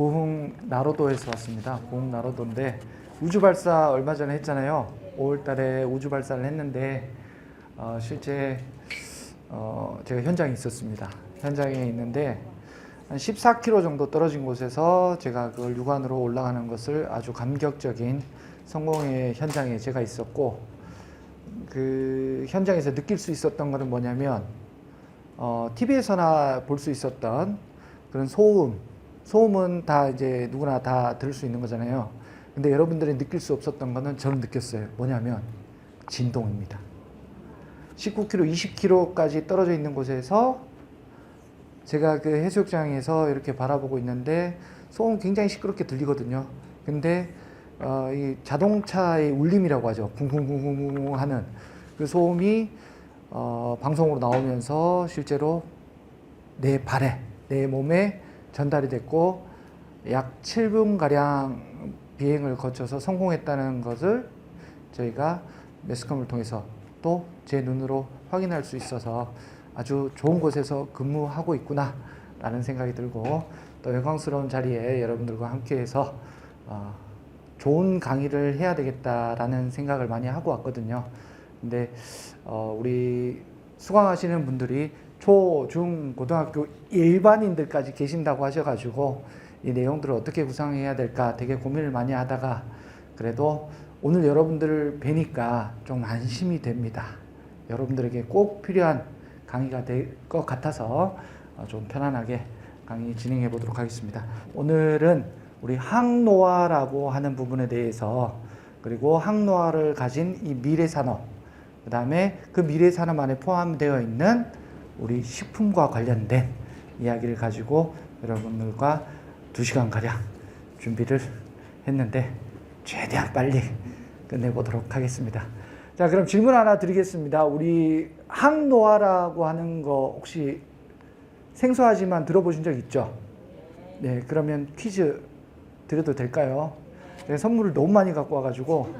고흥 나로도에서 왔습니다. 고흥 나로도인데 우주 발사 얼마 전에 했잖아요. 5월 달에 우주 발사를 했는데 실제 제가 현장에 있었습니다. 현장에 있는데 한 14km 정도 떨어진 곳에서 제가 그걸 육안으로 올라가는 것을 아주 감격적인 성공의 현장에 제가 있었고, 그 현장에서 느낄 수 있었던 것은 뭐냐면 TV에서나 볼 수 있었던 그런 소음은 다 이제 누구나 다 들을 수 있는 거잖아요. 근데 여러분들이 느낄 수 없었던 거는 저는 느꼈어요. 뭐냐면 진동입니다. 19km, 20km까지 떨어져 있는 곳에서 제가 그 해수욕장에서 이렇게 바라보고 있는데 소음 굉장히 시끄럽게 들리거든요. 근데 이 자동차의 울림이라고 하죠. 쿵쿵쿵쿵쿵 하는 그 소음이 방송으로 나오면서 실제로 내 발에, 내 몸에 전달이 됐고 약 7분가량 비행을 거쳐서 성공했다는 것을 저희가 매스컴을 통해서 또 제 눈으로 확인할 수 있어서 아주 좋은 곳에서 근무하고 있구나 라는 생각이 들고, 또 영광스러운 자리에 여러분들과 함께해서 좋은 강의를 해야 되겠다라는 생각을 많이 하고 왔거든요. 근데 우리 수강하시는 분들이 초, 중, 고등학교 일반인들까지 계신다고 하셔가지고 이 내용들을 어떻게 구상해야 될까 되게 고민을 많이 하다가 그래도 오늘 여러분들을 뵈니까 좀 안심이 됩니다. 여러분들에게 꼭 필요한 강의가 될 것 같아서 좀 편안하게 강의 진행해 보도록 하겠습니다. 오늘은 우리 항노화라고 하는 부분에 대해서, 그리고 항노화를 가진 이 미래산업, 그 다음에 그 미래산업 안에 포함되어 있는 우리 식품과 관련된 이야기를 가지고 여러분들과 2시간가량 준비를 했는데 최대한 빨리 끝내보도록 하겠습니다. 자, 그럼 질문 하나 드리겠습니다. 우리 항노화라고 하는 거 혹시 생소하지만 들어보신 적 있죠? 네, 그러면 퀴즈 드려도 될까요? 제가 선물을 너무 많이 갖고 와가지고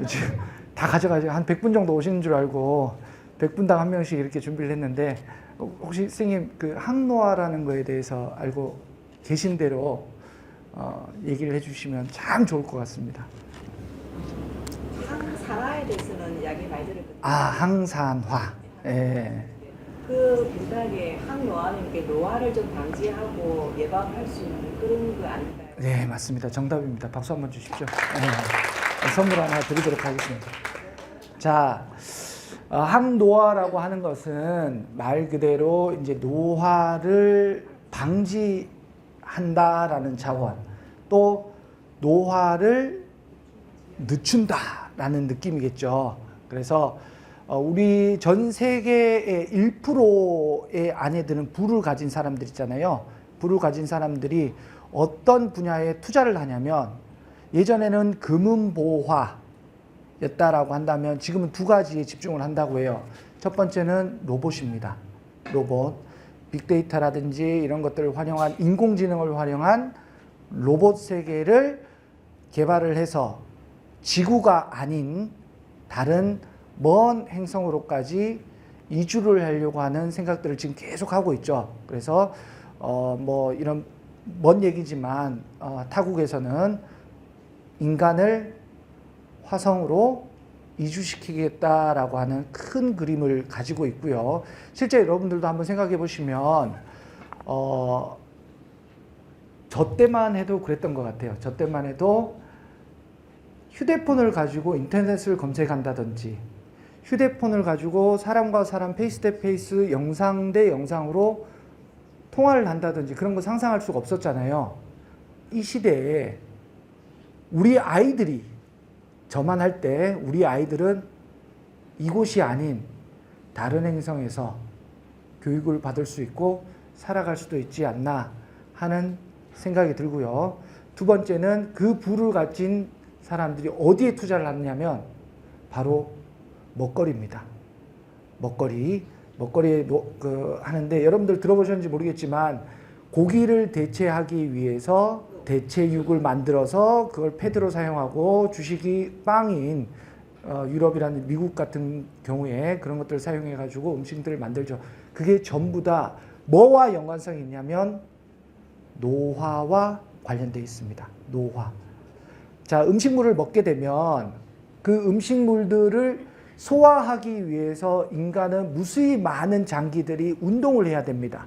지금 다 가져가지고 한 100분 정도 오시는 줄 알고 100분당 한 명씩 이렇게 준비를 했는데, 혹시 선생님 그 항노화라는 거에 대해서 알고 계신 대로 얘기를 해주시면 참 좋을 것 같습니다. 항산화에 대해서는 이야기 많이 들었거든요. 항산화. 예. 그 비슷하게 항노화는 게 노화를 좀 방지하고 예방할 수 있는 그런 거 아닌가요? 네, 맞습니다. 정답입니다. 박수 한번 주십시오. 네. 선물 하나 드리도록 하겠습니다. 자, 항노화라고 하는 것은 말 그대로 이제 노화를 방지한다라는 차원, 또 노화를 늦춘다라는 느낌이겠죠. 그래서 우리 전 세계의 1%의 안에 드는 부를 가진 사람들 있잖아요. 부를 가진 사람들이 어떤 분야에 투자를 하냐면, 예전에는 금은보화였다라고 한다면 지금은 2가지에 집중을 한다고 해요. 첫 번째는 로봇입니다. 로봇, 빅데이터라든지 이런 것들을 활용한, 인공지능을 활용한 로봇 세계를 개발을 해서 지구가 아닌 다른 먼 행성으로까지 이주를 하려고 하는 생각들을 지금 계속 하고 있죠. 그래서 뭐 이런 먼 얘기지만 타국에서는 인간을 화성으로 이주시키겠다라고 하는 큰 그림을 가지고 있고요. 실제 여러분들도 한번 생각해 보시면 저 때만 해도 그랬던 것 같아요. 저 때만 해도 휴대폰을 가지고 인터넷을 검색한다든지, 휴대폰을 가지고 사람과 사람 페이스 대 페이스, 영상 대 영상으로 통화를 한다든지 그런 거 상상할 수가 없었잖아요. 이 시대에 우리 아이들이, 저만 할 때 우리 아이들은 이곳이 아닌 다른 행성에서 교육을 받을 수 있고 살아갈 수도 있지 않나 하는 생각이 들고요. 두 번째는 그 부를 가진 사람들이 어디에 투자를 하느냐면 바로 먹거리입니다. 먹거리에 하는데, 여러분들 들어보셨는지 모르겠지만 고기를 대체하기 위해서 대체육을 만들어서 그걸 패드로 사용하고, 주식이 빵인 유럽이라는 미국 같은 경우에 그런 것들을 사용해 가지고 음식들을 만들죠. 그게 전부 다 뭐와 연관성이 있냐면 노화와 관련되어 있습니다. 노화. 자, 음식물을 먹게 되면 그 음식물들을 소화하기 위해서 인간은 무수히 많은 장기들이 운동을 해야 됩니다.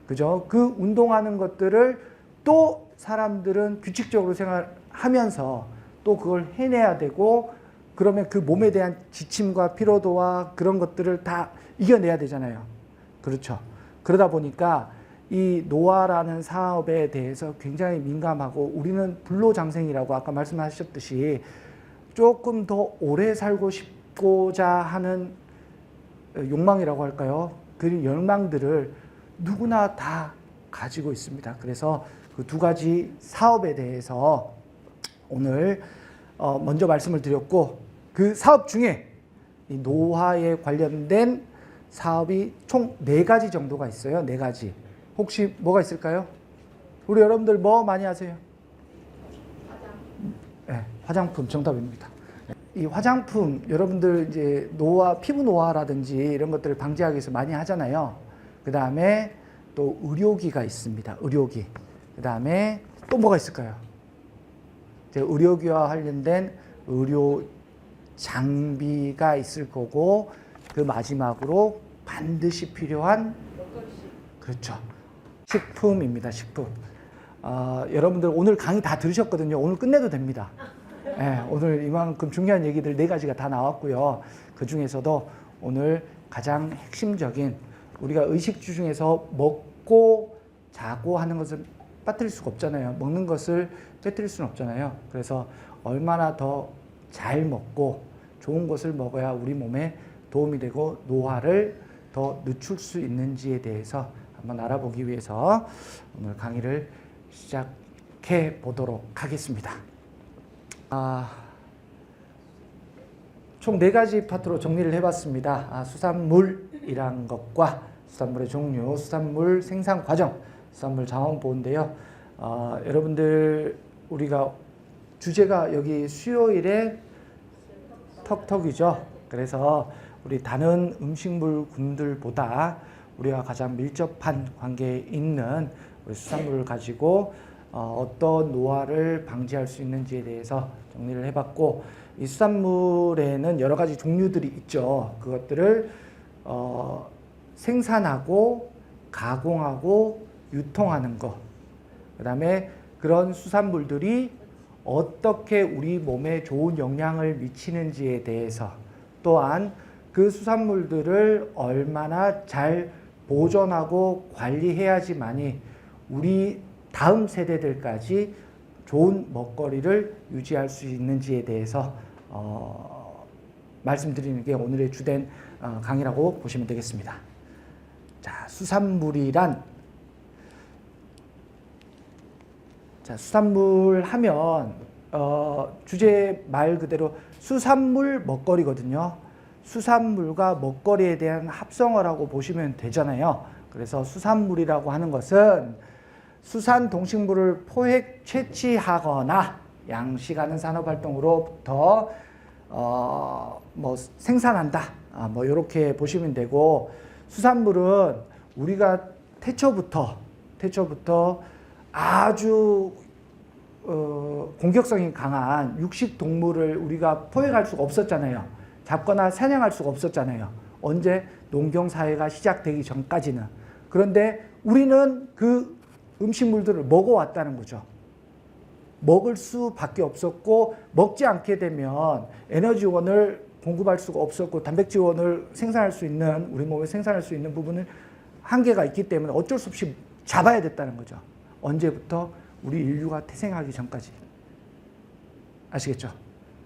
그죠? 그 운동하는 것들을 또 사람들은 규칙적으로 생활하면서 또 그걸 해내야 되고, 그러면 그 몸에 대한 지침과 피로도와 그런 것들을 다 이겨내야 되잖아요. 그렇죠. 그러다 보니까 이 노화라는 사업에 대해서 굉장히 민감하고, 우리는 불로장생이라고 아까 말씀하셨듯이 조금 더 오래 살고 싶고자 하는 욕망이라고 할까요? 그 열망들을 누구나 다 가지고 있습니다. 그래서 그 두 가지 사업에 대해서 오늘 먼저 말씀을 드렸고, 그 사업 중에 이 노화에 관련된 사업이 총 4가지 정도가 있어요. 4가지. 혹시 뭐가 있을까요? 우리 여러분들 뭐 많이 하세요? 네, 화장품 정답입니다. 이 화장품 여러분들 이제 노화, 피부 노화라든지 이런 것들을 방지하기 위해서 많이 하잖아요. 그 다음에 또 의료기가 있습니다. 의료기. 그 다음에 또 뭐가 있을까요? 의료기와 관련된 의료 장비가 있을 거고, 그 마지막으로 반드시 필요한, 그렇죠, 식품입니다. 식품. 여러분들 오늘 강의 다 들으셨거든요. 오늘 끝내도 됩니다. 네, 오늘 이만큼 중요한 얘기들 4가지가 다 나왔고요. 그 중에서도 오늘 가장 핵심적인, 우리가 의식주 중에서 먹고 자고 하는 것을 빠뜨릴 수가 없잖아요. 먹는 것을 빼뜨릴 수는 없잖아요. 그래서 얼마나 더 잘 먹고 좋은 것을 먹어야 우리 몸에 도움이 되고 노화를 더 늦출 수 있는지에 대해서 한번 알아보기 위해서 오늘 강의를 시작해 보도록 하겠습니다. 총 4가지 파트로 정리를 해봤습니다. 수산물이란 것과 수산물의 종류, 수산물 생산 과정, 수산물 자원보호인데요. 여러분들 우리가 주제가 여기 수요일에 턱턱이죠. 그래서 우리 다른 음식물군들보다 우리가 가장 밀접한 관계에 있는 우리 수산물을 가지고 어떤 노화를 방지할 수 있는지에 대해서 정리를 해봤고, 이 수산물에는 여러 가지 종류들이 있죠. 그것들을 생산하고 가공하고 유통하는 것, 그 다음에 그런 수산물들이 어떻게 우리 몸에 좋은 영향을 미치는지에 대해서, 또한 그 수산물들을 얼마나 잘 보존하고 관리해야지만이 우리 다음 세대들까지 좋은 먹거리를 유지할 수 있는지에 대해서 말씀드리는 게 오늘의 주된 강의라고 보시면 되겠습니다. 자, 수산물이란, 자, 수산물 하면 주제 말 그대로 수산물 먹거리거든요. 수산물과 먹거리에 대한 합성어라고 보시면 되잖아요. 그래서 수산물이라고 하는 것은 수산 동식물을 포획 채취하거나 양식하는 산업활동으로부터 생산한다. 이렇게 보시면 되고, 수산물은 우리가 태초부터 아주 공격성이 강한 육식 동물을 우리가 포획할 수가 없었잖아요. 잡거나 사냥할 수가 없었잖아요. 언제? 농경사회가 시작되기 전까지는. 그런데 우리는 그 음식물들을 먹어왔다는 거죠. 먹을 수밖에 없었고, 먹지 않게 되면 에너지원을 공급할 수가 없었고, 단백질원을 생산할 수 있는, 우리 몸에 생산할 수 있는 부분은 한계가 있기 때문에 어쩔 수 없이 잡아야 됐다는 거죠. 언제부터? 우리 인류가 태생하기 전까지. 아시겠죠?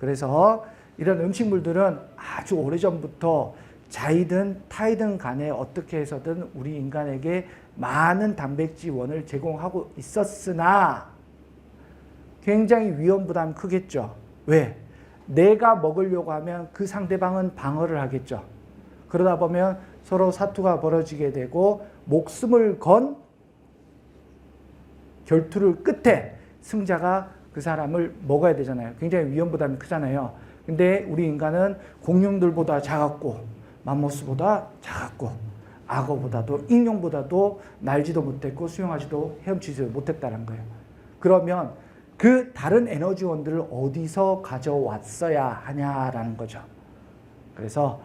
그래서 이런 음식물들은 아주 오래전부터 자이든 타이든 간에 어떻게 해서든 우리 인간에게 많은 단백질원을 제공하고 있었으나 굉장히 위험 부담이 크겠죠. 왜? 내가 먹으려고 하면 그 상대방은 방어를 하겠죠. 그러다 보면 서로 사투가 벌어지게 되고, 목숨을 건 결투를 끝에 승자가 그 사람을 먹어야 되잖아요. 굉장히 위험 부담이 크잖아요. 근데 우리 인간은 공룡들보다 작았고, 맘모스보다 작았고, 악어보다도, 익룡보다도 날지도 못했고, 수영하지도 헤엄치지도 못했다는 거예요. 그러면 그 다른 에너지원들을 어디서 가져왔어야 하냐라는 거죠. 그래서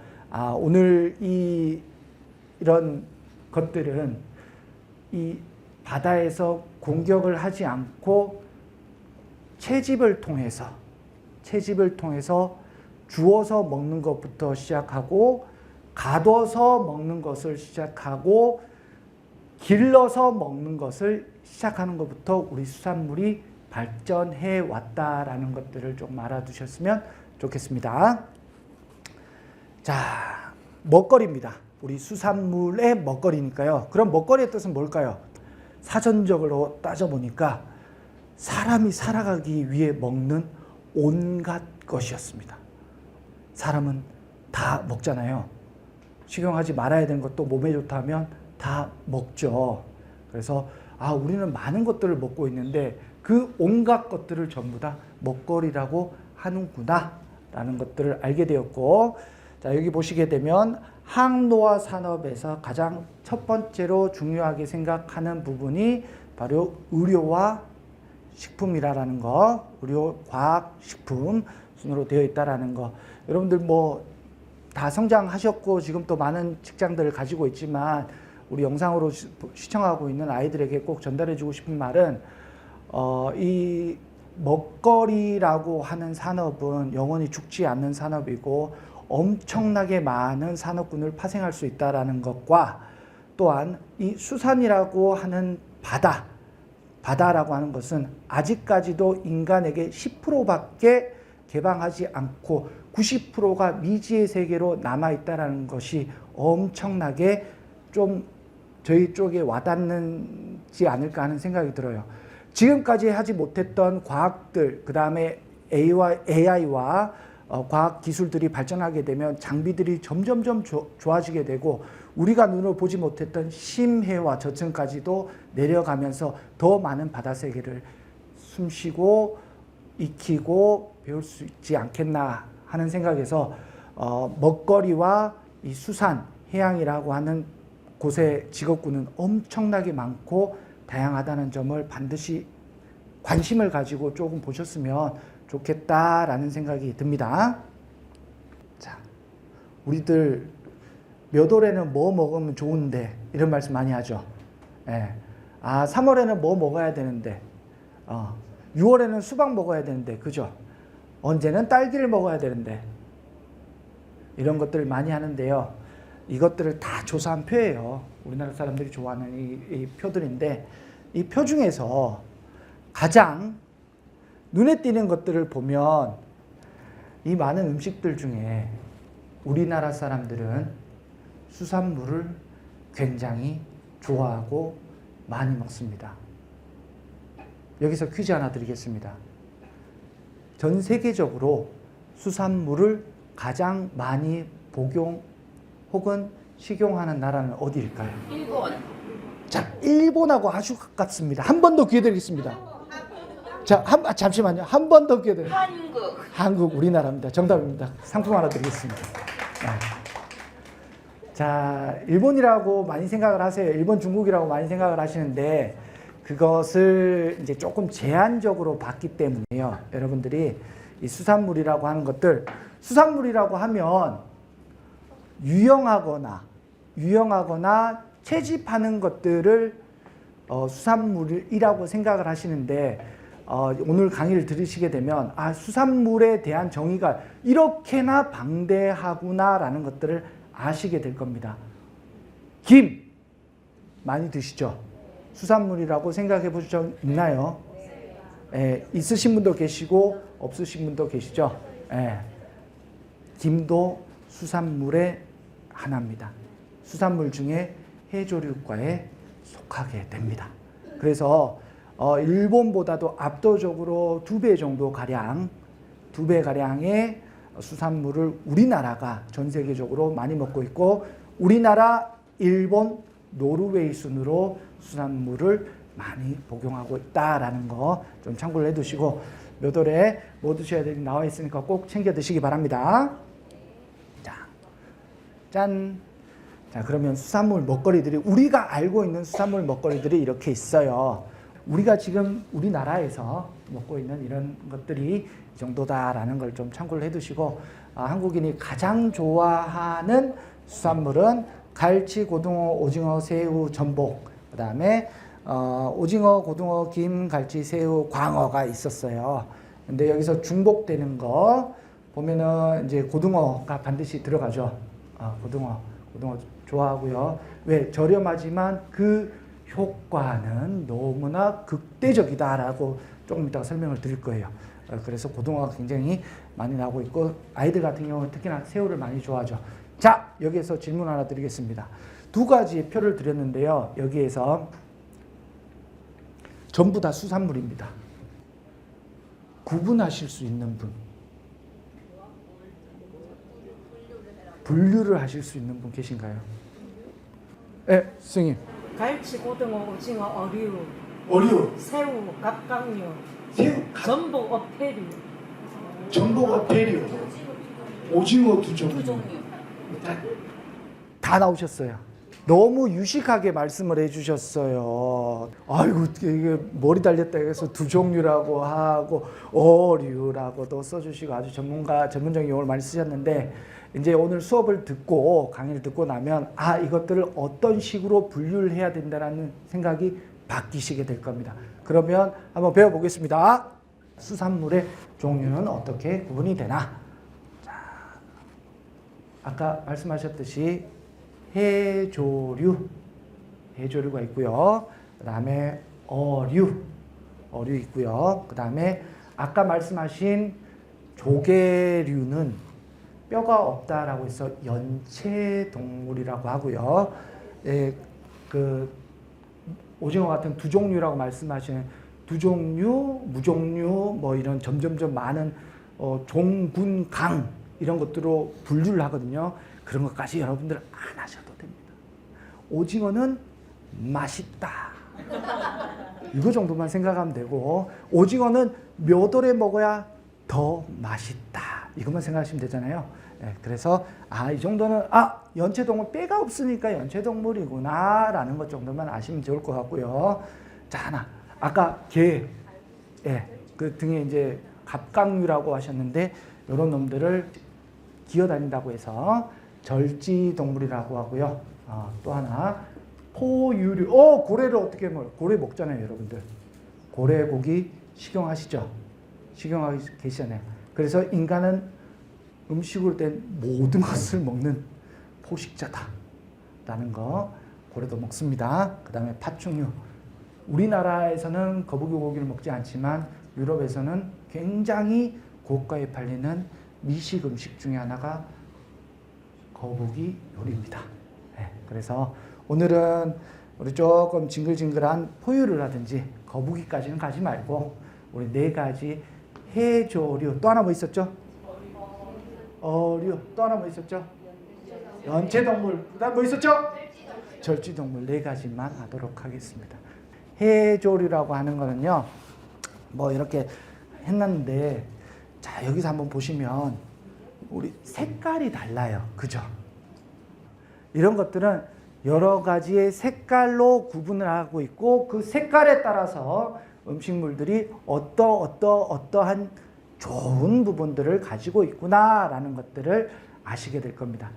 오늘 이런 것들은 이 바다에서 공격을 하지 않고 채집을 통해서 주워서 먹는 것부터 시작하고 가둬서 먹는 것을 시작하고 길러서 먹는 것을 시작하는 것부터 우리 수산물이 발전해 왔다라는 것들을 좀 알아두셨으면 좋겠습니다. 자, 먹거리입니다. 우리 수산물의 먹거리니까요. 그럼 먹거리의 뜻은 뭘까요? 사전적으로 따져보니까 사람이 살아가기 위해 먹는 온갖 것이었습니다. 사람은 다 먹잖아요. 식용하지 말아야 되는 것도 몸에 좋다 하면 다 먹죠. 그래서 우리는 많은 것들을 먹고 있는데 그 온갖 것들을 전부 다 먹거리라고 하는구나 라는 것들을 알게 되었고, 자, 여기 보시게 되면 항로화 산업에서 가장 첫 번째로 중요하게 생각하는 부분이 바로 의료와 식품이라는 거, 의료, 과학, 식품 순으로 되어 있다라는 거. 여러분들 뭐 다 성장하셨고 지금 또 많은 직장들을 가지고 있지만 우리 영상으로 시청하고 있는 아이들에게 꼭 전달해주고 싶은 말은 이 먹거리라고 하는 산업은 영원히 죽지 않는 산업이고 엄청나게 많은 산업군을 파생할 수 있다는 것과 또한 이 수산이라고 하는 바다라고 하는 것은 아직까지도 인간에게 10%밖에 개방하지 않고 90%가 미지의 세계로 남아있다는 것이 엄청나게 좀 저희 쪽에 와닿는지 않을까 하는 생각이 들어요. 지금까지 하지 못했던 과학들, 그 다음에 AI와 과학 기술들이 발전하게 되면 장비들이 점점점 좋아지게 되고 우리가 눈으로 보지 못했던 심해와 저층까지도 내려가면서 더 많은 바다 세계를 숨쉬고 익히고 배울 수 있지 않겠나 하는 생각에서 먹거리와 이 수산, 해양이라고 하는 곳의 직업군은 엄청나게 많고 다양하다는 점을 반드시 관심을 가지고 조금 보셨으면 좋겠다라는 생각이 듭니다. 자, 우리들 몇 월에는 뭐 먹으면 좋은데 이런 말씀 많이 하죠. 예. 3월에는 뭐 먹어야 되는데 6월에는 수박 먹어야 되는데 그죠? 언제는 딸기를 먹어야 되는데 이런 것들을 많이 하는데요. 이것들을 다 조사한 표예요. 우리나라 사람들이 좋아하는 이 표들인데 이 표 중에서 가장 눈에 띄는 것들을 보면 이 많은 음식들 중에 우리나라 사람들은 수산물을 굉장히 좋아하고 많이 먹습니다. 여기서 퀴즈 하나 드리겠습니다. 전 세계적으로 수산물을 가장 많이 복용 혹은 식용하는 나라는 어디일까요? 일본. 자, 일본하고 아주 가깝습니다. 한 번 더 기회 드리겠습니다. 자, 잠시만요. 한 번 더 기회 드립니다. 한국, 우리나라입니다. 정답입니다. 상품 하나 드리겠습니다. 자, 일본이라고 많이 생각을 하세요. 일본, 중국이라고 많이 생각을 하시는데 그것을 이제 조금 제한적으로 봤기 때문에요. 여러분들이 이 수산물이라고 하는 것들, 수산물이라고 하면 유용하거나 채집하는 것들을 수산물이라고 생각을 하시는데 오늘 강의를 들으시게 되면 수산물에 대한 정의가 이렇게나 방대하구나라는 것들을 아시게 될 겁니다. 김 많이 드시죠? 수산물이라고 생각해 보신 적 있나요? 있으신 분도 계시고 없으신 분도 계시죠? 김도 수산물의 하나입니다. 수산물 중에 해조류과에 속하게 됩니다. 그래서 일본보다도 압도적으로 2배 정도 가량, 2배 가량의 수산물을 우리나라가 전 세계적으로 많이 먹고 있고 우리나라, 일본, 노르웨이 순으로 수산물을 많이 복용하고 있다라는 거 좀 참고를 해두시고 몇 월에 뭐 드셔야 되는지 나와 있으니까 꼭 챙겨 드시기 바랍니다. 자, 짠. 자, 그러면 수산물 먹거리들이 우리가 알고 있는 수산물 먹거리들이 이렇게 있어요. 우리가 지금 우리나라에서 먹고 있는 이런 것들이 이 정도다라는 걸 좀 참고를 해두시고, 한국인이 가장 좋아하는 수산물은 갈치, 고등어, 오징어, 새우, 전복, 그 다음에 오징어, 고등어, 김, 갈치, 새우, 광어가 있었어요. 근데 여기서 중복되는 거 보면은 이제 고등어가 반드시 들어가죠. 고등어 좋아하고요. 왜? 저렴하지만 그 효과는 너무나 극대적이다라고 조금 이따가 설명을 드릴 거예요. 그래서 고등어가 굉장히 많이 나오고 있고, 아이들 같은 경우는 특히나 새우를 많이 좋아하죠. 자, 여기에서 질문 하나 드리겠습니다. 두 가지의 표를 드렸는데요. 여기에서 전부 다 수산물입니다. 구분하실 수 있는 분, 분류를 하실 수 있는 분 계신가요? 네, 선생님. 갈치, 고등어, 오징어, 어류, 새우, 갑각류, 새우, 전복, 어패류. 전복, 어패류, 오징어 두 종류. 다 나오셨어요. 너무 유식하게 말씀을 해주셨어요. 아이고, 이게 머리 달렸다 해서 두 종류라고 하고 어류라고도 써주시고 아주 전문적인 용어를 많이 쓰셨는데, 이제 오늘 수업을 듣고 강의를 듣고 나면 이것들을 어떤 식으로 분류를 해야 된다는 생각이 바뀌시게 될 겁니다. 그러면 한번 배워보겠습니다. 수산물의 종류는 어떻게 구분이 되나? 자, 아까 말씀하셨듯이 해조류가 있고요. 그 다음에 어류 있고요. 그 다음에 아까 말씀하신 조개류는 뼈가 없다라고 해서 연체동물이라고 하고요. 그 오징어 같은 두 종류라고 말씀하시는 두 종류, 무종류 뭐 이런 점점점 많은 종군, 강 이런 것들로 분류를 하거든요. 그런 것까지 여러분들 안 하셔도 됩니다. 오징어는 맛있다. 이거 정도만 생각하면 되고, 오징어는 몇 월에 먹어야 더 맛있다. 이것만 생각하시면 되잖아요. 그래서 이 정도는 연체동물 뼈가 없으니까 연체동물이구나 라는 것 정도만 아시면 좋을 것 같고요. 자, 하나 아까 개, 그 등에 이제 갑각류라고 하셨는데, 이런 놈들을 기어다닌다고 해서 절지동물이라고 하고요. 또 하나 포유류. 고래를 어떻게 먹어요? 고래 먹잖아요, 여러분들. 고래 고기 식용하시죠? 식용하고 계시잖아요. 그래서 인간은 음식으로 된 모든 것을 먹는 포식자다라는 거, 고래도 먹습니다. 그 다음에 파충류. 우리나라에서는 거북이 고기를 먹지 않지만 유럽에서는 굉장히 고가에 팔리는 미식 음식 중에 하나가 거북이 요리입니다. 그래서 오늘은 우리 조금 징글징글한 포유를 하든지 거북이까지는 가지 말고 우리 네 가지 해조류, 또 하나 뭐 있었죠? 어류, 또 하나 뭐 있었죠? 연체동물, 그 다음 뭐 있었죠? 절지동물 네 가지만 하도록 하겠습니다. 해조류라고 하는 거는요, 뭐 이렇게 했는데, 자, 여기서 한번 보시면 우리 색깔이 달라요. 그죠? 이런 것들은 여러 가지의 색깔로 구분을 하고 있고, 그 색깔에 따라서 음식물들이 어떠한 좋은 부분들을 가지고 있구나라는 것들을 아시게 될 겁니다.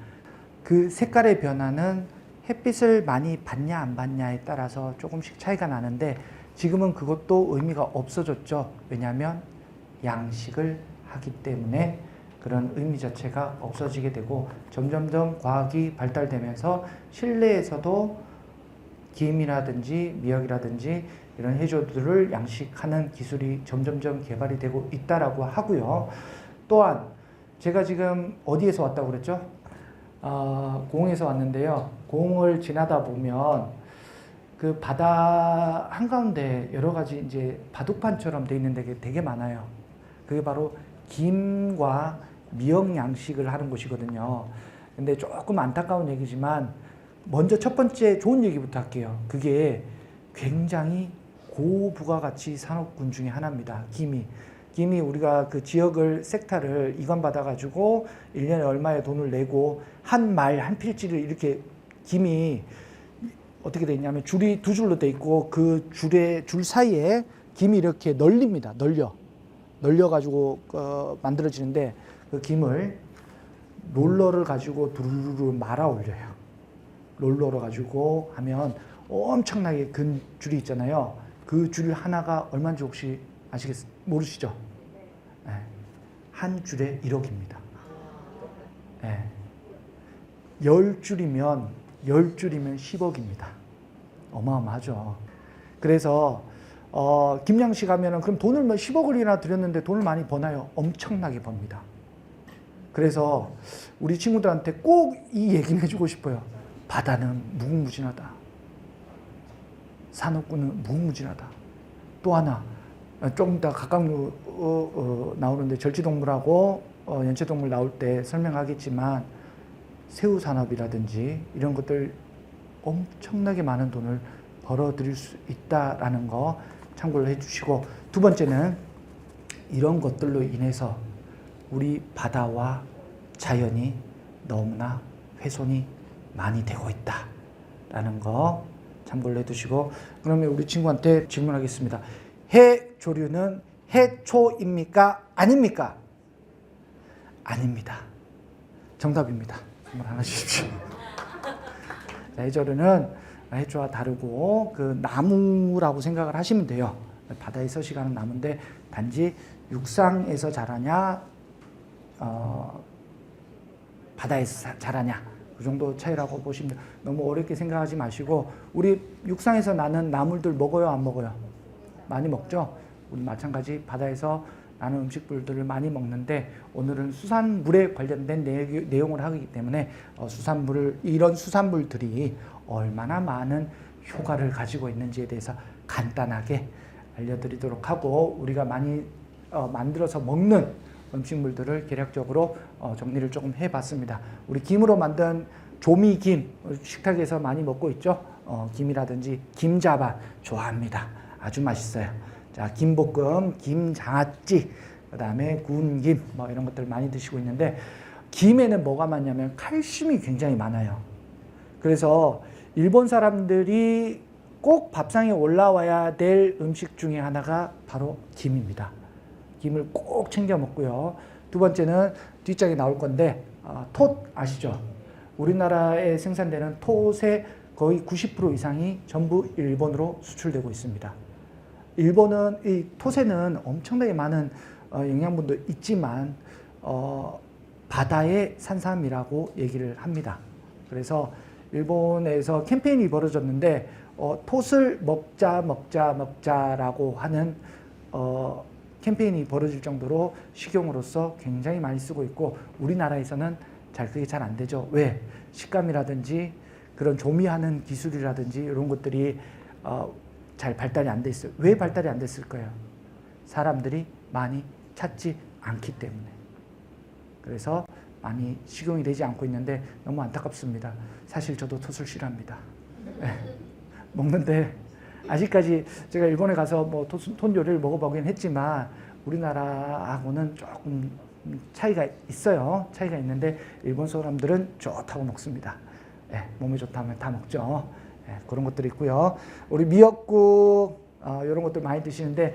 그 색깔의 변화는 햇빛을 많이 받냐 안 받냐에 따라서 조금씩 차이가 나는데, 지금은 그것도 의미가 없어졌죠. 왜냐하면 양식을 하기 때문에 그런 의미 자체가 없어지게 되고, 점점점 과학이 발달되면서 실내에서도 김이라든지 미역이라든지 이런 해조들을 양식하는 기술이 점점점 개발이 되고 있다라고 하고요. 또한 제가 지금 어디에서 왔다고 그랬죠? 공에서 왔는데요. 공을 지나다 보면 그 바다 한가운데 여러 가지 이제 바둑판처럼 돼 있는 데 되게 많아요. 그게 바로 김과 미역 양식을 하는 곳이거든요. 근데 조금 안타까운 얘기지만 먼저 첫 번째 좋은 얘기부터 할게요. 그게 굉장히 고부가가치 산업군 중에 하나입니다. 김이 우리가 그 지역을 섹타를 이관받아가지고 1년에 얼마의 돈을 내고 한 필지를 이렇게 김이 어떻게 돼 있냐면 줄이 두 줄로 돼 있고 그 줄 사이에 김이 이렇게 널립니다. 널려가지고 만들어지는데 그 김을 롤러를 가지고 두루루루 말아 올려요. 롤러를 가지고 하면 엄청나게 긴 줄이 있잖아요. 그 줄 하나가 얼마인지 혹시 모르시죠? 네. 한 줄에 1억입니다. 네. 10줄이면 10억입니다. 어마어마하죠. 그래서 김양식 하면은 그럼 돈을 10억을이나 들였는데 돈을 많이 버나요? 엄청나게 법니다. 그래서 우리 친구들한테 꼭 이 얘기는 해주고 싶어요. 바다는 무궁무진하다. 산업군은 무궁무진하다. 또 하나 좀 이따 각각류 나오는데 절지동물하고 연체동물 나올 때 설명하겠지만 새우 산업이라든지 이런 것들 엄청나게 많은 돈을 벌어들일 수 있다라는 거 참고를 해주시고, 두 번째는 이런 것들로 인해서 우리 바다와 자연이 너무나 훼손이 많이 되고 있다라는 거 참고를 해두시고, 그러면 우리 친구한테 질문하겠습니다. 해조류는 해초입니까? 아닙니까? 아닙니다. 정답입니다. 한번 하나 주십시오. 해조류는 해초와 다르고 그 나무라고 생각을 하시면 돼요. 바다에 서식하는 나무인데 단지 육상에서 자라냐 바다에서 자라냐 그 정도 차이라고 보시면 돼요. 너무 어렵게 생각하지 마시고, 우리 육상에서 나는 나물들 먹어요, 안 먹어요? 많이 먹죠? 우리 마찬가지 바다에서 나는 음식들을 많이 먹는데, 오늘은 수산물에 관련된 내용을 하기 때문에 이런 수산물들이 얼마나 많은 효과를 가지고 있는지에 대해서 간단하게 알려드리도록 하고, 우리가 많이 만들어서 먹는 음식물들을 계략적으로 정리를 조금 해봤습니다. 우리 김으로 만든 조미김, 식탁에서 많이 먹고 있죠. 김이라든지 김자반 좋아합니다. 아주 맛있어요. 자, 김볶음, 김장아찌, 그 다음에 구운 김, 이런 것들 많이 드시고 있는데, 김에는 뭐가 많냐면 칼슘이 굉장히 많아요. 그래서 일본 사람들이 꼭 밥상에 올라와야 될 음식 중에 하나가 바로 김입니다. 김을 꼭 챙겨 먹고요. 두 번째는 뒷장에 나올 건데 톳 아시죠? 우리나라에 생산되는 톳의 거의 90% 이상이 전부 일본으로 수출되고 있습니다. 일본은 이 톳에는 엄청나게 많은 영양분도 있지만 바다의 산삼이라고 얘기를 합니다. 그래서 일본에서 캠페인이 벌어졌는데 톳을 먹자라고 하는 캠페인이 벌어질 정도로 식용으로서 굉장히 많이 쓰고 있고, 우리나라에서는 그게 잘 안 되죠. 왜? 식감이라든지 그런 조미하는 기술이라든지 이런 것들이 잘 발달이 안 돼 있어요. 왜 발달이 안 됐을까요? 사람들이 많이 찾지 않기 때문에. 그래서 많이 식용이 되지 않고 있는데 너무 안타깝습니다. 사실 저도 톳을 싫어합니다. 네. 먹는데 아직까지 제가 일본에 가서 톳 요리를 먹어보긴 했지만 우리나라하고는 조금 차이가 있어요. 차이가 있는데 일본 사람들은 좋다고 먹습니다. 네, 몸에 좋다면 다 먹죠. 네, 그런 것들이 있고요. 우리 미역국 이런 것들 많이 드시는데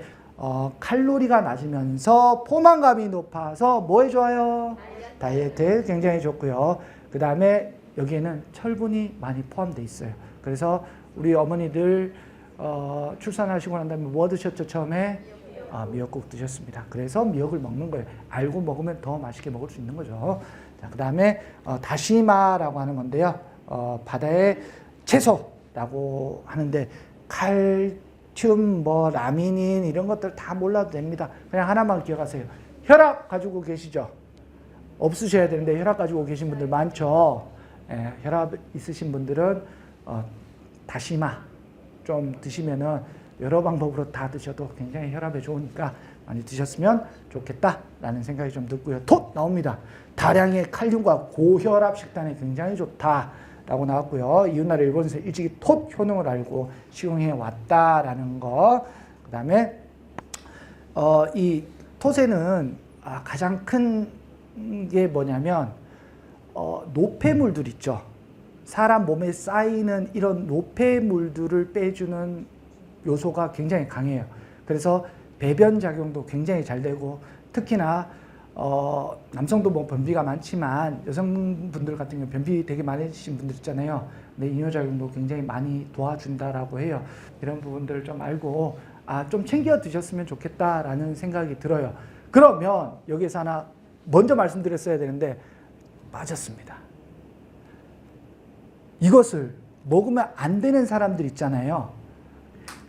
칼로리가 낮으면서 포만감이 높아서 뭐에 좋아요? 다이어트에 굉장히 좋고요. 그 다음에 여기에는 철분이 많이 포함되어 있어요. 그래서 우리 어머니들 출산하시고 난 다음에 뭐 드셨죠? 처음에 미역국 드셨습니다. 그래서 미역을 먹는 거예요. 알고 먹으면 더 맛있게 먹을 수 있는 거죠. 자, 그 다음에 다시마라고 하는 건데요. 바다의 채소라고 하는데 칼슘, 라미닌 이런 것들 다 몰라도 됩니다. 그냥 하나만 기억하세요. 혈압 가지고 계시죠? 없으셔야 되는데 혈압 가지고 계신 분들 많죠. 예, 혈압 있으신 분들은 다시마 좀 드시면은 여러 방법으로 다 드셔도 굉장히 혈압에 좋으니까 많이 드셨으면 좋겠다라는 생각이 좀 들고요. 톳 나옵니다. 다량의 칼륨과 고혈압 식단에 굉장히 좋다라고 나왔고요. 이웃나라 일본에서 일찍이 톳 효능을 알고 식용해 왔다라는 거. 그다음에 이 톳에는 가장 큰 게 뭐냐면 노폐물들 있죠. 사람 몸에 쌓이는 이런 노폐물들을 빼주는 요소가 굉장히 강해요. 그래서 배변 작용도 굉장히 잘 되고, 특히나 남성도 뭐 변비가 많지만 여성분들 같은 경우 변비 되게 많으신 분들 있잖아요. 근데 이뇨작용도 굉장히 많이 도와준다라고 해요. 이런 부분들을 좀 알고 좀 챙겨 드셨으면 좋겠다라는 생각이 들어요. 그러면 여기서 하나 먼저 말씀드렸어야 되는데 빠졌습니다. 이것을 먹으면 안 되는 사람들 있잖아요.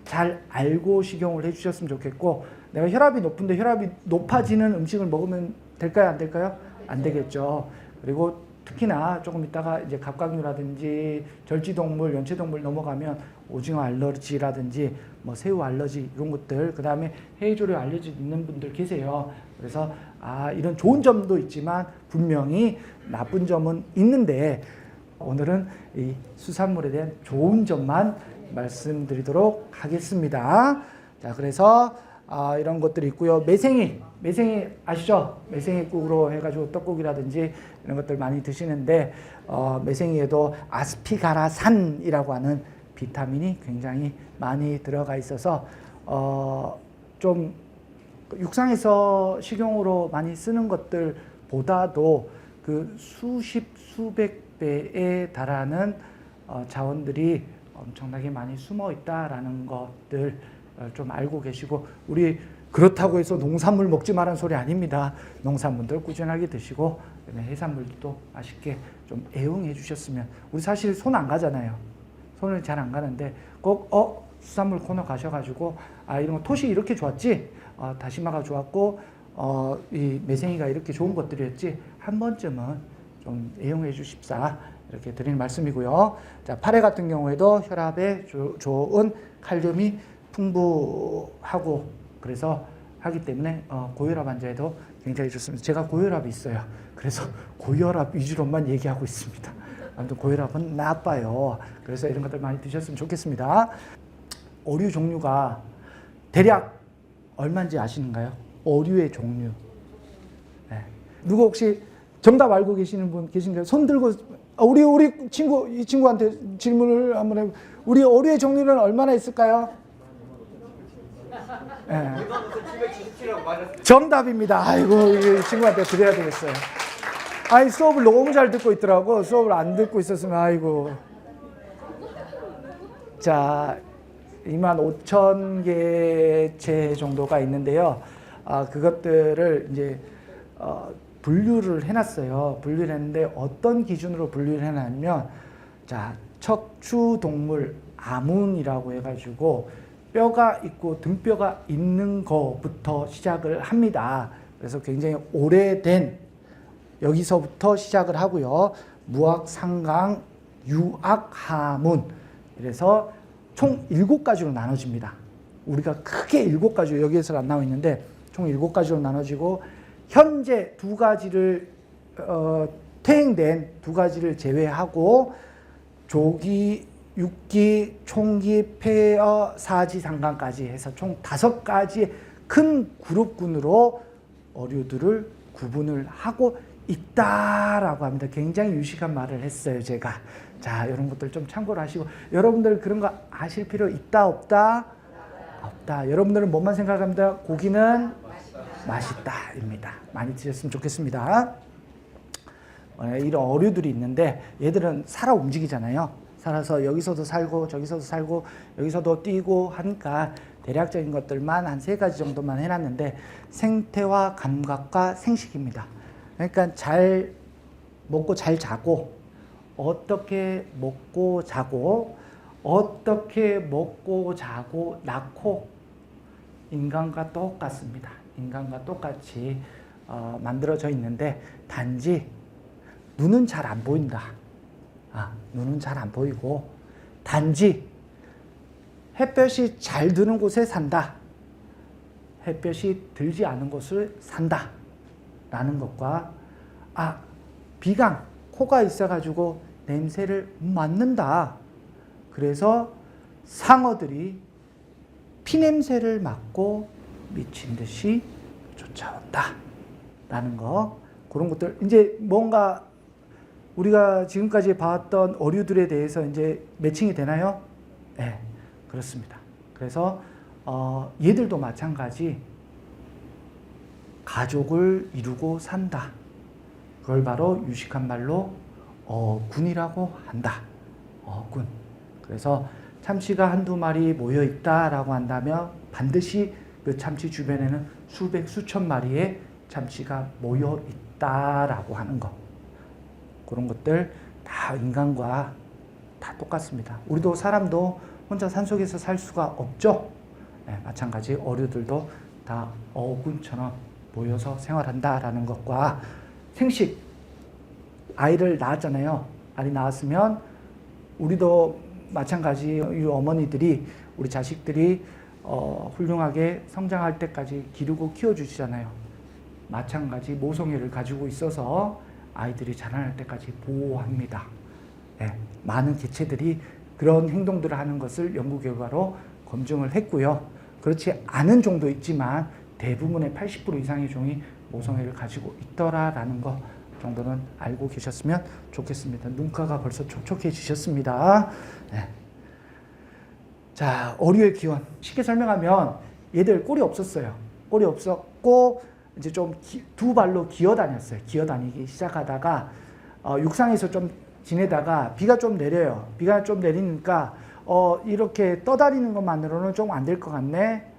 잘 알고 식용을 해주셨으면 좋겠고, 내가 혈압이 높은데 혈압이 높아지는 음식을 먹으면 될까요? 안 될까요? 안 되겠죠. 그리고 특히나 조금 있다가 이제 갑각류라든지 절지동물, 연체동물 넘어가면 오징어 알러지라든지 뭐 새우 알러지 이런 것들, 그 다음에 해조류 알러지 있는 분들 계세요. 그래서 이런 좋은 점도 있지만 분명히 나쁜 점은 있는데, 오늘은 이 수산물에 대한 좋은 점만 말씀드리도록 하겠습니다. 자, 그래서 이런 것들이 있고요. 매생이 아시죠? 매생이국으로 해가지고 떡국이라든지 이런 것들 많이 드시는데, 매생이에도 아스피가라산이라고 하는 비타민이 굉장히 많이 들어가 있어서 좀 육상에서 식용으로 많이 쓰는 것들보다도 그 수백 배에 달하는 자원들이 엄청나게 많이 숨어 있다라는 것들 좀 알고 계시고, 우리 그렇다고 해서 농산물 먹지 말라는 소리 아닙니다. 농산물들 꾸준하게 드시고, 해산물도 맛있게 좀 애용해 주셨으면. 우리 사실 손 안 가잖아요. 손을 잘 안 가는데 꼭 수산물 코너 가셔가지고 이런 거 톳이 이렇게 좋았지, 다시마가 좋았고 이 매생이가 이렇게 좋은 것들이었지, 한 번쯤은 좀 애용해 주십사, 이렇게 드리는 말씀이고요. 자, 파래 같은 경우에도 혈압에 좋은 칼륨이 풍부하고 그래서 하기 때문에 고혈압 환자에도 굉장히 좋습니다. 제가 고혈압이 있어요. 그래서 고혈압 위주로만 얘기하고 있습니다. 아무튼 고혈압은 나빠요. 그래서 이런 것들 많이 드셨으면 좋겠습니다. 어류 종류가 대략 얼마인지 아시는가요? 어류의 종류. 네. 누구 혹시 정답 알고 계시는 분 계신가요? 손 들고, 우리 친구, 이 친구한테 질문을 한번 해볼게요. 우리 어류의 종류는 얼마나 있을까요? 네. 정답입니다. 아이고, 이 친구한테 드려야 되겠어요. 수업을 너무 잘 듣고 있더라고. 수업을 안 듣고 있었으면, 아이고. 자, 25,000개체 정도가 있는데요. 그것들을 이제, 분류를 해놨어요. 분류를 했는데 어떤 기준으로 분류를 해놨냐면, 자, 척추동물 아문이라고 해가지고 뼈가 있고 등뼈가 있는 거부터 시작을 합니다. 그래서 굉장히 오래된, 여기서부터 시작을 하고요. 무악, 상강, 유악, 하문. 그래서 총 7가지로 나눠집니다. 우리가 크게 7가지, 여기에서 안 나와 있는데 총 7가지로 나눠지고, 현재 2가지를 퇴행된 2가지를 제외하고 조기, 육기, 총기, 폐어, 사지, 상강까지 해서 총 5가지 큰 그룹군으로 어류들을 구분을 하고 있다라고 합니다. 굉장히 유식한 말을 했어요, 제가. 자, 이런 것들 좀 참고를 하시고, 여러분들 그런 거 아실 필요 있다, 없다? 없다. 여러분들은 뭐만 생각합니다? 고기는 맛있다입니다. 많이 드셨으면 좋겠습니다. 이런 어류들이 있는데 얘들은 살아 움직이잖아요. 살아서 여기서도 살고 저기서도 살고 여기서도 뛰고 하니까 대략적인 것들만 한 3가지 정도만 해놨는데, 생태와 감각과 생식입니다. 그러니까 잘 먹고 잘 자고, 어떻게 먹고 자고, 어떻게 먹고 자고 낳고, 인간과 똑같습니다. 인간과 똑같이 만들어져 있는데, 단지 눈은 잘 안 보인다. 눈은 잘 안 보이고, 단지 햇볕이 잘 드는 곳에 산다. 햇볕이 들지 않은 곳을 산다. 라는 것과, 비강, 코가 있어가지고 냄새를 맡는다. 그래서 상어들이 피냄새를 맡고 미친 듯이 쫓아온다. 라는 거. 그런 것들. 이제 뭔가 우리가 지금까지 봐왔던 어류들에 대해서 이제 매칭이 되나요? 네, 그렇습니다. 그래서 얘들도 마찬가지 가족을 이루고 산다. 그걸 바로 유식한 말로 어군이라고 한다. 어군. 그래서 참치가 한두 마리 모여 있다라고 한다면 반드시 그 참치 주변에는 수백 수천 마리의 참치가 모여 있다라고 하는 것. 그런 것들 다 인간과 다 똑같습니다. 우리도 사람도 혼자 산속에서 살 수가 없죠. 네, 마찬가지 어류들도 다 어군처럼 모여서 생활한다라는 것과 생식, 아이를 낳았잖아요. 아이 낳았으면 우리도 마찬가지 이 어머니들이 우리 자식들이 훌륭하게 성장할 때까지 기르고 키워주시잖아요. 마찬가지 모성애를 가지고 있어서 아이들이 자라날 때까지 보호합니다. 네, 많은 개체들이 그런 행동들을 하는 것을 연구 결과로 검증을 했고요. 그렇지 않은 종도 있지만 대부분의 80% 이상의 종이 모성애를 가지고 있더라라는 것 정도는 알고 계셨으면 좋겠습니다. 눈가가 벌써 촉촉해지셨습니다. 네. 자, 어류의 기원. 쉽게 설명하면 얘들 꼬리 없었어요. 꼬리 없었고 이제 좀 두 발로 기어 다녔어요. 기어 다니기 시작하다가 육상에서 좀 지내다가 비가 좀 내려요. 비가 좀 내리니까 이렇게 떠다니는 것만으로는 좀 안 될 것 같네.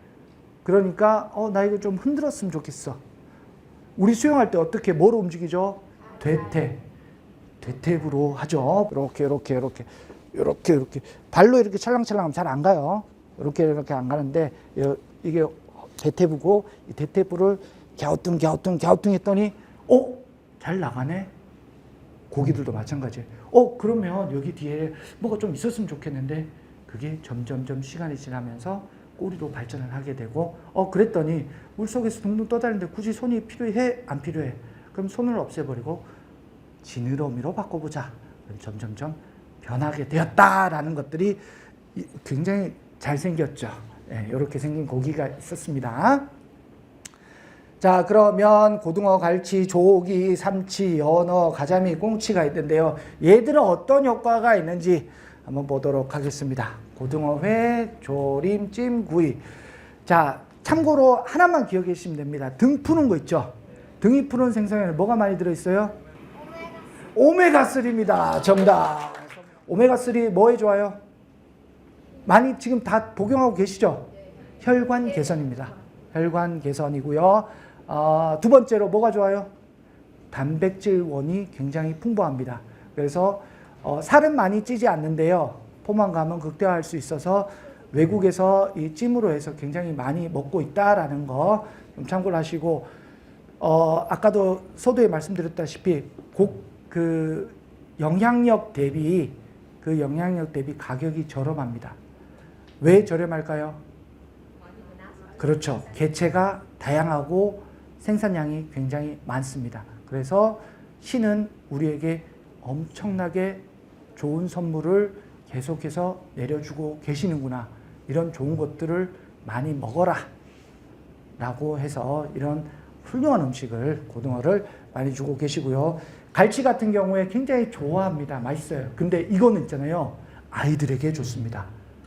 그러니까 나 이거 좀 흔들었으면 좋겠어. 우리 수영할 때 어떻게 뭐로 움직이죠? 대퇴부로 하죠. 이렇게 발로 이렇게 찰랑찰랑하면 잘 안 가요. 이렇게 안 가는데 이게 대퇴부고 이 대퇴부를 갸우뚱 했더니 잘 나가네. 고기들도 마찬가지예요. 그러면 여기 뒤에 뭐가 좀 있었으면 좋겠는데 그게 점점점 시간이 지나면서 꼬리로 발전을 하게 되고 그랬더니 물속에서 둥둥 떠다니는데 굳이 손이 필요해? 안 필요해? 그럼 손을 없애버리고 지느러미로 바꿔보자. 그럼 점점점 변하게 되었다라는 것들이 굉장히 잘생겼죠. 네, 이렇게 생긴 고기가 있었습니다. 자, 그러면 고등어, 갈치, 조기, 삼치, 연어, 가자미, 꽁치가 있는데요. 얘들은 어떤 효과가 있는지 한번 보도록 하겠습니다. 고등어회, 조림, 찜, 구이. 자, 참고로 하나만 기억해 주시면 됩니다. 등 푸는 거 있죠? 등이 푸는 생선에는 뭐가 많이 들어있어요? 오메가3입니다. 정답. 오메가3 뭐에 좋아요? 많이 지금 다 복용하고 계시죠? 혈관 개선입니다. 혈관 개선이고요. 두 번째로 뭐가 좋아요? 단백질원이 굉장히 풍부합니다. 그래서 살은 많이 찌지 않는데요. 포만감은 극대화할 수 있어서 외국에서 이 찜으로 해서 굉장히 많이 먹고 있다라는 거 좀 참고를 하시고 아까도 서두에 말씀드렸다시피 그 영향력 대비 가격이 저렴합니다. 왜 저렴할까요? 그렇죠. 개체가 다양하고 생산량이 굉장히 많습니다. 그래서 신은 우리에게 엄청나게 좋은 선물을 계속해서 내려주고 계시는구나. 이런 좋은 것들을 많이 먹어라. 라고 해서 이런 훌륭한 음식을, 고등어를 많이 주고 계시고요. 갈치 같은 경우에 굉장히 좋아합니다. 맛있어요. 근데 이거는 있잖아요. 아이들에게 좋습니다.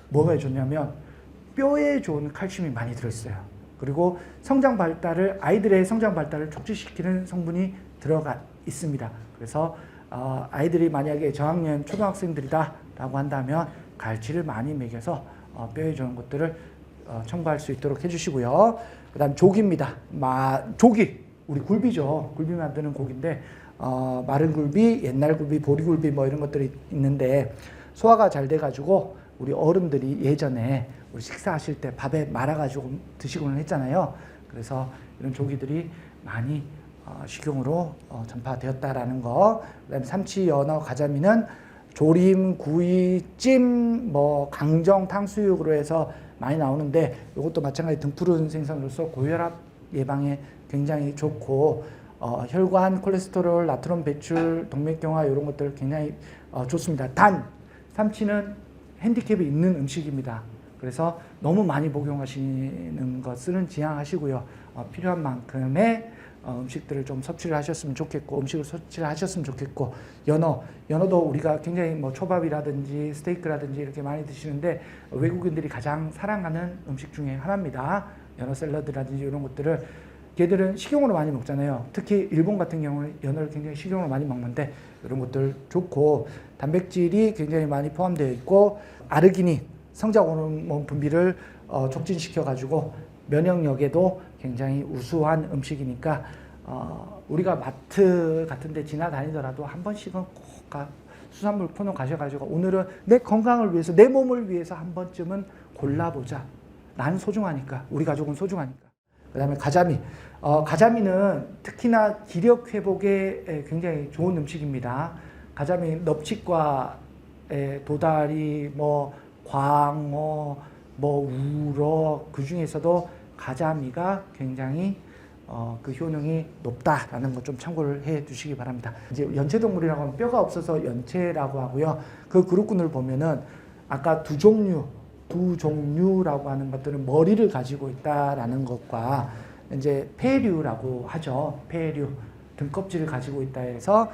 뭐가 좋냐면 뼈에 좋은 칼슘이 많이 들어있어요. 그리고 아이들의 성장 발달을 촉진시키는 성분이 들어가 있습니다. 그래서 아이들이 만약에 저학년 초등학생들이다 라고 한다면 갈치를 많이 먹여서 뼈에 좋은 것들을 첨가할 수 있도록 해주시고요. 그 다음 조기입니다. 조기, 우리 굴비죠. 굴비 만드는 고기인데 마른 굴비, 옛날 굴비, 보리굴비 뭐 이런 것들이 있는데 소화가 잘 돼가지고 우리 어른들이 예전에 우리 식사하실 때 밥에 말아가지고 드시고는 했잖아요. 그래서 이런 조기들이 많이 식용으로 전파되었다라는 거. 그다음에 삼치, 연어, 가자미는 조림, 구이, 찜, 강정, 탕수육으로 해서 많이 나오는데 이것도 마찬가지 등푸른 생선으로서 고혈압 예방에 굉장히 좋고 혈관, 콜레스테롤, 나트륨 배출, 동맥경화 이런 것들 굉장히 좋습니다. 단 삼치는 핸디캡이 있는 음식입니다. 그래서 너무 많이 복용하시는 것은 지양하시고요. 필요한 만큼의 음식들을 좀 섭취를 하셨으면 좋겠고 음식을 섭취를 하셨으면 좋겠고 연어도 우리가 굉장히 뭐 초밥이라든지 스테이크라든지 이렇게 많이 드시는데 외국인들이 가장 사랑하는 음식 중에 하나입니다. 연어 샐러드라든지 이런 것들을 걔들은 식용으로 많이 먹잖아요. 특히 일본 같은 경우는 연어를 굉장히 식용으로 많이 먹는데 이런 것들 좋고 단백질이 굉장히 많이 포함되어 있고 아르기닌 성장 호르몬 분비를 촉진시켜 가지고 면역력에도 굉장히 우수한 음식이니까 우리가 마트 같은 데 지나다니더라도 한 번씩은 꼭 수산물 코너 가셔가지고 오늘은 내 건강을 위해서 내 몸을 위해서 한 번쯤은 골라보자. 나는 소중하니까 우리 가족은 소중하니까. 그 다음에 가자미. 가자미는 특히나 기력 회복에 굉장히 좋은 음식입니다. 가자미 넙치과의 도다리, 뭐 광어, 뭐 우럭 그 중에서도 가자미가 굉장히 그 효능이 높다라는 거 좀 참고를 해 두시기 바랍니다. 이제 연체동물이라고 하면 뼈가 없어서 연체라고 하고요. 그 그룹군을 보면은 아까 두 종류라고 하는 것들은 머리를 가지고 있다라는 것과 이제 폐류라고 하죠. 폐류 등껍질을 가지고 있다 해서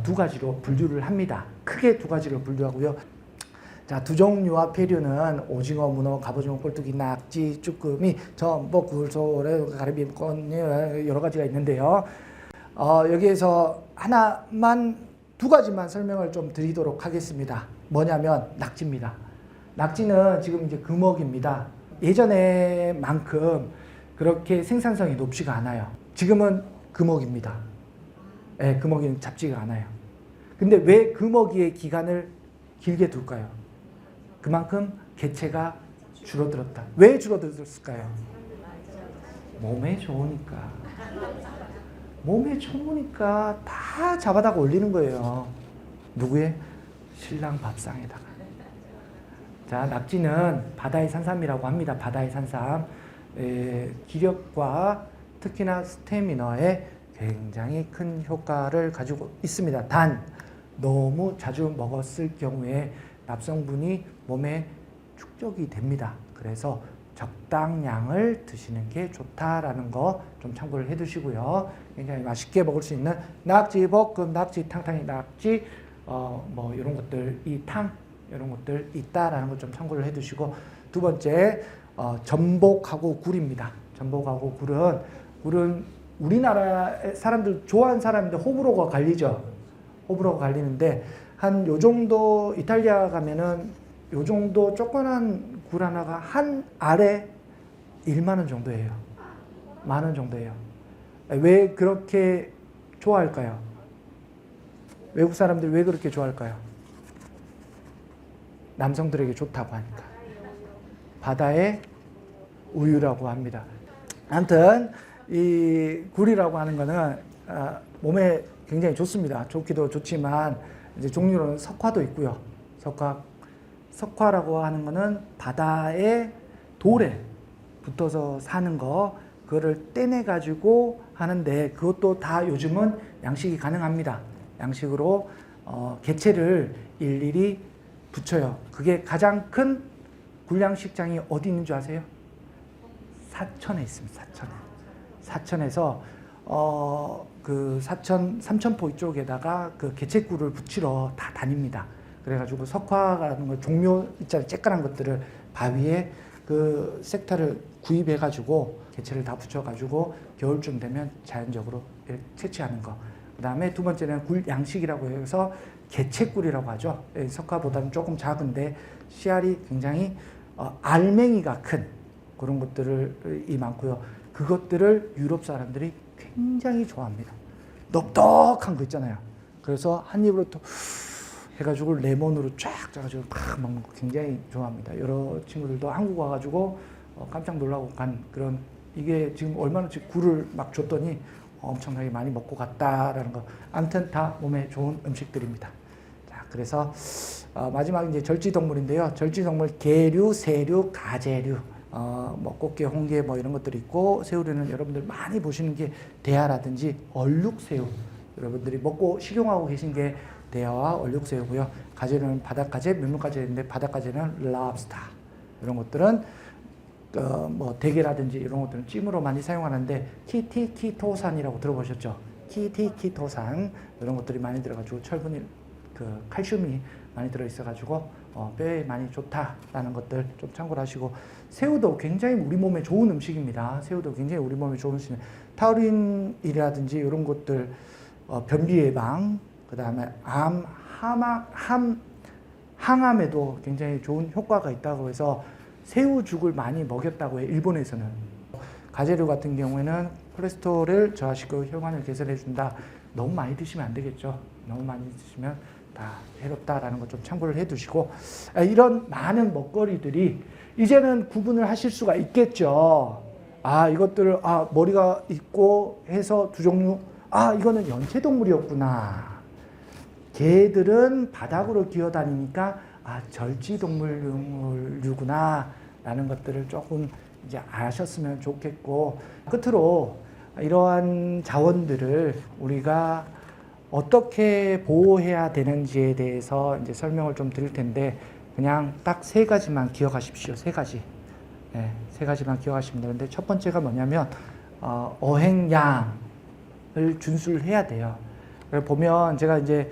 두 가지로 분류를 합니다. 크게 두 가지로 분류하고요. 자, 두 종류와 폐류는 오징어, 문어, 갑오징어, 꼴뚜기, 낙지, 쭈꾸미, 전복, 굴소래, 가리비, 건 여러 가지가 있는데요. 여기에서 두 가지만 설명을 좀 드리도록 하겠습니다. 뭐냐면 낙지입니다. 낙지는 지금 이제 금어기입니다. 예전에만큼 그렇게 생산성이 높지가 않아요. 지금은 금어기입니다. 네, 금어기는 잡지가 않아요. 근데 왜 금어기의 기간을 길게 둘까요? 그만큼 개체가 줄어들었다. 왜 줄어들었을까요? 몸에 좋으니까. 몸에 좋으니까 다 잡아다가 올리는 거예요. 누구의? 신랑 밥상에다가. 자, 낙지는 바다의 산삼이라고 합니다. 바다의 산삼. 기력과 특히나 스태미너에 굉장히 큰 효과를 가지고 있습니다. 단 너무 자주 먹었을 경우에 납성분이 몸에 축적이 됩니다. 그래서 적당량을 드시는 게 좋다라는 거 좀 참고를 해 두시고요. 굉장히 맛있게 먹을 수 있는 낙지 볶음, 낙지 탕탕이, 낙지 뭐 이런 것들, 이 탕 이런 것들 있다라는 거 좀 참고를 해 두시고, 두 번째 전복하고 굴입니다. 전복하고 굴은 우리나라 사람들 좋아하는 사람인데 호불호가 갈리죠. 호불호가 갈리는데 한 요 정도 이탈리아 가면은 요 정도 조그만한 굴 하나가 한 알에 1만 원 정도예요. 10,000원 정도예요. 왜 그렇게 좋아할까요? 외국 사람들이 왜 그렇게 좋아할까요? 남성들에게 좋다고 하니까. 바다의 우유라고 합니다. 아무튼 이 굴이라고 하는 거는 몸에 굉장히 좋습니다. 좋기도 좋지만 이제 종류로는 석화도 있고요. 석화라고 하는 거는 바다의 돌에 붙어서 사는 거, 그거를 떼내 가지고 하는데 그것도 다 요즘은 양식이 가능합니다. 양식으로 개체를 일일이 붙여요. 그게 가장 큰 굴양식장이 어디 있는 줄 아세요? 사천에 있습니다. 사천에서 그 삼천포 이쪽에다가 그 개체꿀을 붙이러 다 다닙니다. 그래가지고 석화라는 거 종묘 있잖아요. 쬐끄란 것들을 바위에 그 섹터를 구입해가지고 개체를 다 붙여가지고 겨울쯤 되면 자연적으로 채취하는 거. 그 다음에 두 번째는 굴 양식이라고 해서 개체꿀이라고 하죠. 석화보다는 조금 작은데 씨알이 굉장히 알맹이가 큰 그런 것들이 많고요. 그것들을 유럽 사람들이 굉장히 좋아합니다. 넉넉한 거 있잖아요. 그래서 한 입으로 또 해가지고 레몬으로 쫙 짜가지고 팍 먹는 거 굉장히 좋아합니다. 여러 친구들도 한국 와가지고 깜짝 놀라고 간 그런, 이게 지금 얼마나치 굴을 막 줬더니 엄청나게 많이 먹고 갔다라는 거. 아무튼 다 몸에 좋은 음식들입니다. 자, 그래서 마지막 이제 절지동물인데요. 절지동물 개류, 새류, 가재류, 뭐 꽃게, 홍게 뭐 이런 것들이 있고, 새우류는 여러분들 많이 보시는 게 대하라든지 얼룩새우, 여러분들이 먹고 식용하고 계신 게 대하와 얼룩새우고요. 가재는 바닷가재, 민물가재인데 바닷가재는 랍스터. 이런 것들은 뭐 대게라든지 이런 것들은 찜으로 많이 사용하는데 키티키토산이라고 들어보셨죠? 키티키토산 이런 것들이 많이 들어가지고 철분이 칼슘이 많이 들어있어가지고 뼈에 많이 좋다라는 것들 좀 참고를 하시고 새우도 굉장히 우리 몸에 좋은 음식입니다. 새우도 굉장히 우리 몸에 좋은 음식입니다. 타우린이라든지 이런 것들 변비 예방 그 다음에 항암에도 굉장히 좋은 효과가 있다고 해서 새우죽을 많이 먹였다고 해요. 일본에서는. 가재류 같은 경우에는 콜레스테롤을 저하시키고 혈관을 개선해 준다. 너무 많이 드시면 안 되겠죠. 너무 많이 드시면 다 해롭다라는 것 좀 참고를 해 두시고 이런 많은 먹거리들이 이제는 구분을 하실 수가 있겠죠. 이것들을 머리가 있고 해서 두 종류 이거는 연체동물이었구나. 개들은 바닥으로 기어다니니까 절지동물류구나 라는 것들을 조금 이제 아셨으면 좋겠고 끝으로 이러한 자원들을 우리가 어떻게 보호해야 되는지에 대해서 이제 설명을 좀 드릴 텐데 그냥 딱 3가지만 기억하십시오. 3가지. 네, 3가지만 기억하시면 되는데 첫 번째가 뭐냐면 어행양을 준수를 해야 돼요. 보면 제가 이제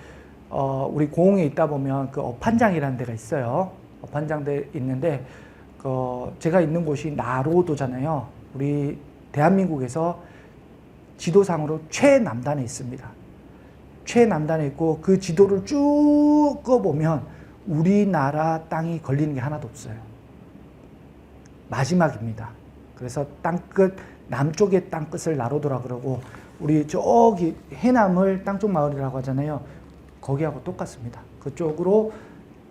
우리 고흥에 있다 보면 그 업한장이라는 데가 있어요. 업한장대 있는데 제가 있는 곳이 나로도잖아요. 우리 대한민국에서 지도상으로 최남단에 있습니다. 최남단에 있고 그 지도를 쭉 꺼보면 우리나라 땅이 걸리는 게 하나도 없어요. 마지막입니다. 그래서 땅끝 남쪽의 땅끝을 나로도라 그러고 우리 저기 해남을 땅쪽 마을이라고 하잖아요. 거기하고 똑같습니다. 그쪽으로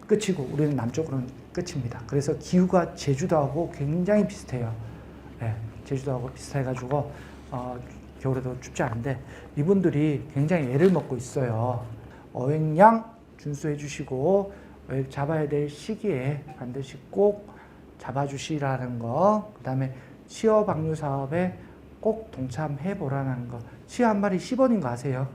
끝이고 우리는 남쪽으로는 끝입니다. 그래서 기후가 제주도하고 굉장히 비슷해요. 네, 제주도하고 비슷해가지고 겨울에도 춥지 않은데 이분들이 굉장히 애를 먹고 있어요. 어획량 준수해 주시고 잡아야 될 시기에 반드시 꼭 잡아주시라는 거. 그 다음에 치어 방류 사업에 꼭 동참해 보라는 거. 치어 한 마리 10원인 거 아세요?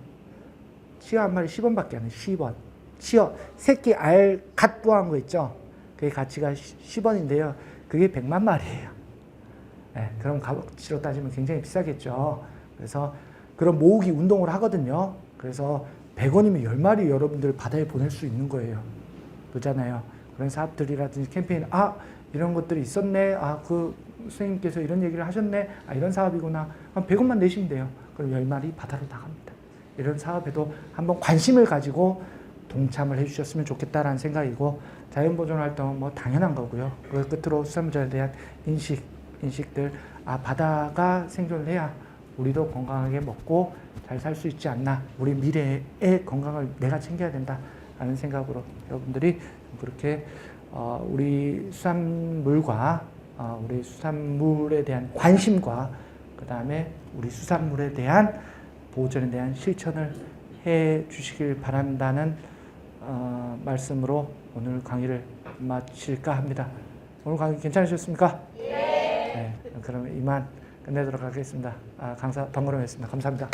치어 한 마리 10원밖에 안 해요. 10원. 치어 새끼 알 갓 부화한 거 있죠? 그게 가치가 10원인데요. 그게 100만 마리예요. 네, 그럼 값어치로 따지면 굉장히 비싸겠죠. 그래서 그런 모으기 운동을 하거든요. 그래서 100원이면 10마리 여러분들 바다에 보낼 수 있는 거예요. 그렇잖아요. 그런 사업들이라든지 캠페인, 이런 것들이 있었네. 그 선생님께서 이런 얘기를 하셨네. 이런 사업이구나. 그럼 100원만 내시면 돼요. 그럼 10마리 바다로 나갑니다. 이런 사업에도 한번 관심을 가지고 동참을 해주셨으면 좋겠다라는 생각이고, 자연보존 활동은 뭐 당연한 거고요. 그 끝으로 수산물자에 대한 인식들, 바다가 생존을 해야 우리도 건강하게 먹고 잘 살 수 있지 않나. 우리 미래의 건강을 내가 챙겨야 된다라는 생각으로 여러분들이 그렇게 우리 수산물과 우리 수산물에 대한 관심과 그 다음에 우리 수산물에 대한 보존에 대한 실천을 해 주시길 바란다는 말씀으로 오늘 강의를 마칠까 합니다. 오늘 강의 괜찮으셨습니까? 네. 그러면 이만 끝내도록 하겠습니다. 강사 방구름이었습니다. 감사합니다.